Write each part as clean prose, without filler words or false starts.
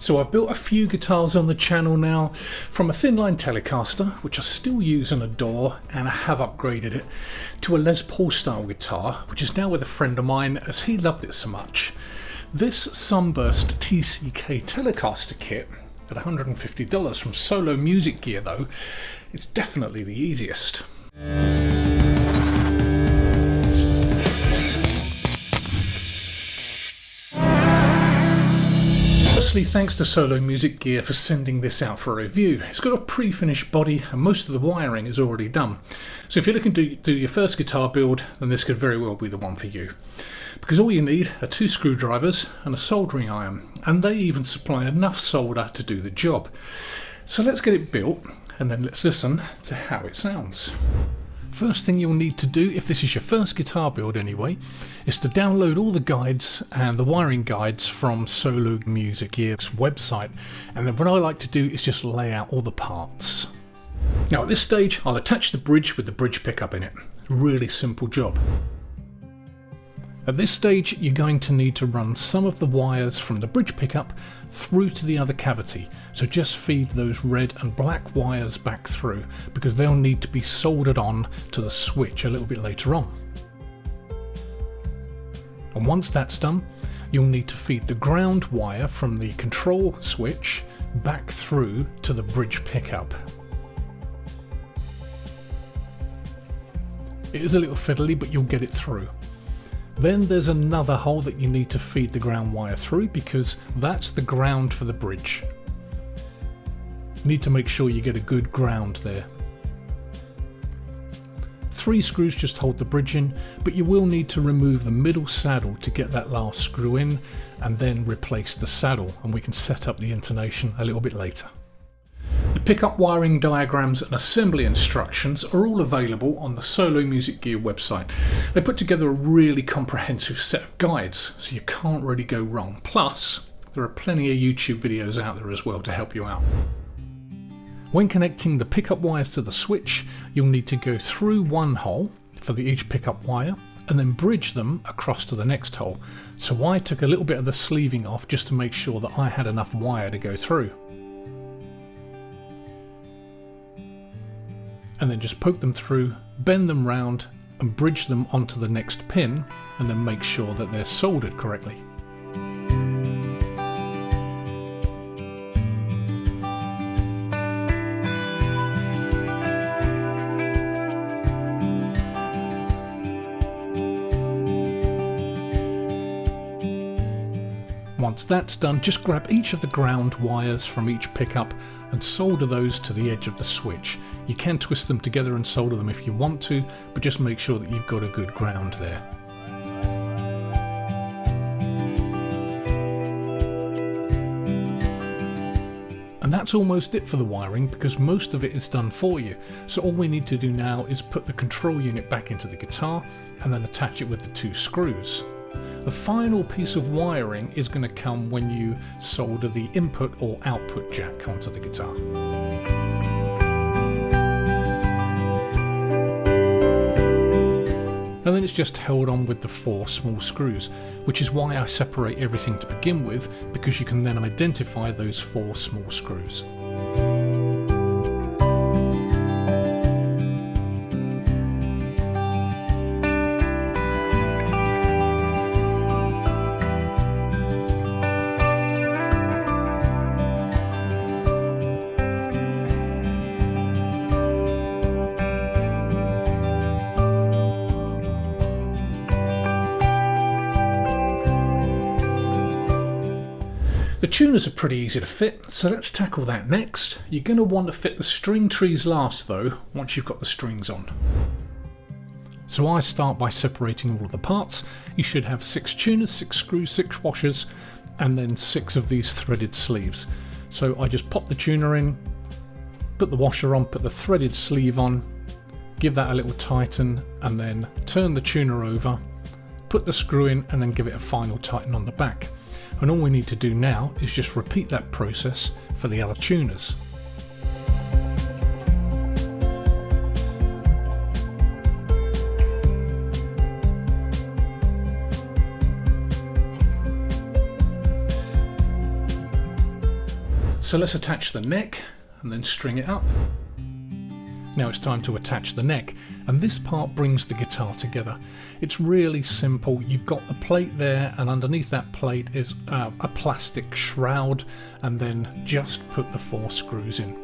So I've built a few guitars on the channel now, from a thin-line Telecaster, which I still use and adore, and I have upgraded it, to a Les Paul style guitar, which is now with a friend of mine as he loved it so much. This Sunburst TCK Telecaster kit at $150 from Solo Music Gear though, it's definitely the easiest. Firstly, thanks to Solo Music Gear for sending this out for a review. It's got a pre-finished body and most of the wiring is already done. So if you're looking to do your first guitar build, then this could very well be the one for you. Because all you need are 2 screwdrivers and a soldering iron, and they even supply enough solder to do the job. So let's get it built and then let's listen to how it sounds. First thing you'll need to do, if this is your first guitar build anyway, is to download all the guides and the wiring guides from Solo Music Gear's website, and then what I like to do is just lay out all the parts. Now at this stage I'll attach the bridge with the bridge pickup in it. Really simple job. At this stage you're going to need to run some of the wires from the bridge pickup through to the other cavity, so just feed those red and black wires back through because they'll need to be soldered on to the switch a little bit later on. And once that's done, you'll need to feed the ground wire from the control switch back through to the bridge pickup. It is a little fiddly, but you'll get it through. Then there's another hole that you need to feed the ground wire through because that's the ground for the bridge. You need to make sure you get a good ground there. 3 screws just hold the bridge in, but you will need to remove the middle saddle to get that last screw in and then replace the saddle, and we can set up the intonation a little bit later. The pickup wiring diagrams and assembly instructions are all available on the Solo Music Gear website. They put together a really comprehensive set of guides, so you can't really go wrong. Plus, there are plenty of YouTube videos out there as well to help you out. When connecting the pickup wires to the switch, you'll need to go through one hole for each pickup wire and then bridge them across to the next hole. So I took a little bit of the sleeving off just to make sure that I had enough wire to go through. And then just poke them through, bend them round and bridge them onto the next pin, and then make sure that they're soldered correctly. Once that's done, just grab each of the ground wires from each pickup and solder those to the edge of the switch. You can twist them together and solder them if you want to, but just make sure that you've got a good ground there. And that's almost it for the wiring because most of it is done for you. So all we need to do now is put the control unit back into the guitar and then attach it with the 2 screws. The final piece of wiring is going to come when you solder the input or output jack onto the guitar. And then it's just held on with the 4 small screws, which is why I separate everything to begin with, because you can then identify those 4 small screws. The tuners are pretty easy to fit, so let's tackle that next. You're going to want to fit the string trees last though, once you've got the strings on. So I start by separating all of the parts. You should have 6 tuners, 6 screws, 6 washers, and then 6 of these threaded sleeves. So I just pop the tuner in, put the washer on, put the threaded sleeve on, give that a little tighten, and then turn the tuner over, put the screw in, and then give it a final tighten on the back. And all we need to do now is just repeat that process for the other tuners. So let's attach the neck and then string it up. Now it's time to attach the neck, and this part brings the guitar together. It's really simple. You've got the plate there, and underneath that plate is a plastic shroud, and then just put the 4 screws in.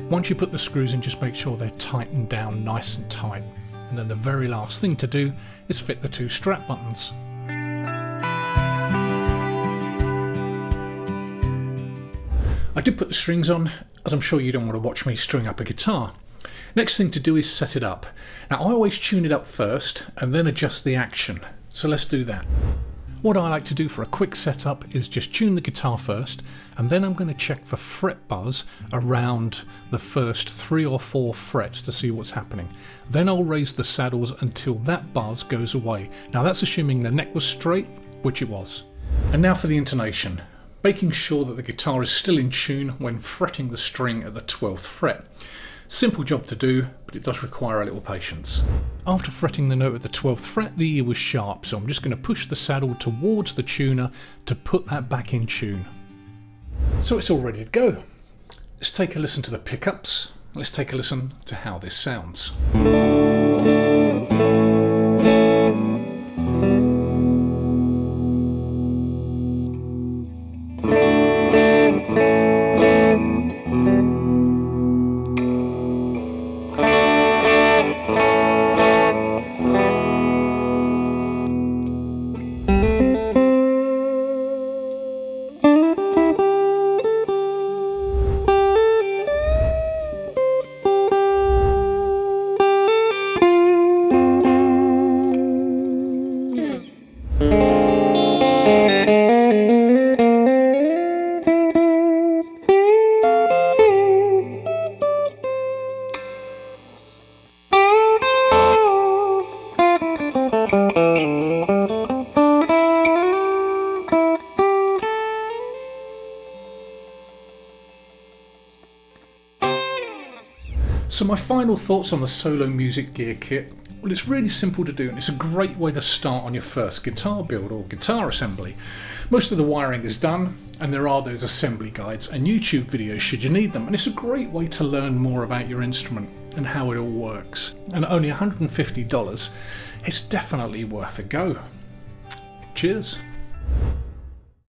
Once you put the screws in, just make sure they're tightened down nice and tight. And then the very last thing to do is fit the 2 strap buttons. I did put the strings on, as I'm sure you don't want to watch me string up a guitar. Next thing to do is set it up. Now I always tune it up first and then adjust the action. So let's do that. What I like to do for a quick setup is just tune the guitar first, and then I'm going to check for fret buzz around the first 3 or 4 frets to see what's happening. Then I'll raise the saddles until that buzz goes away. Now that's assuming the neck was straight, which it was. And now for the intonation. Making sure that the guitar is still in tune when fretting the string at the 12th fret. Simple job to do, but it does require a little patience. After fretting the note at the 12th fret, the ear was sharp, so I'm just going to push the saddle towards the tuner to put that back in tune. So it's all ready to go. Let's take a listen to the pickups. Let's take a listen to how this sounds. So my final thoughts on the Solo Music Gear Kit. Well, it's really simple to do, and it's a great way to start on your first guitar build or guitar assembly. Most of the wiring is done, and there are those assembly guides and YouTube videos should you need them, and it's a great way to learn more about your instrument and how it all works. And at only $150, it's definitely worth a go. Cheers.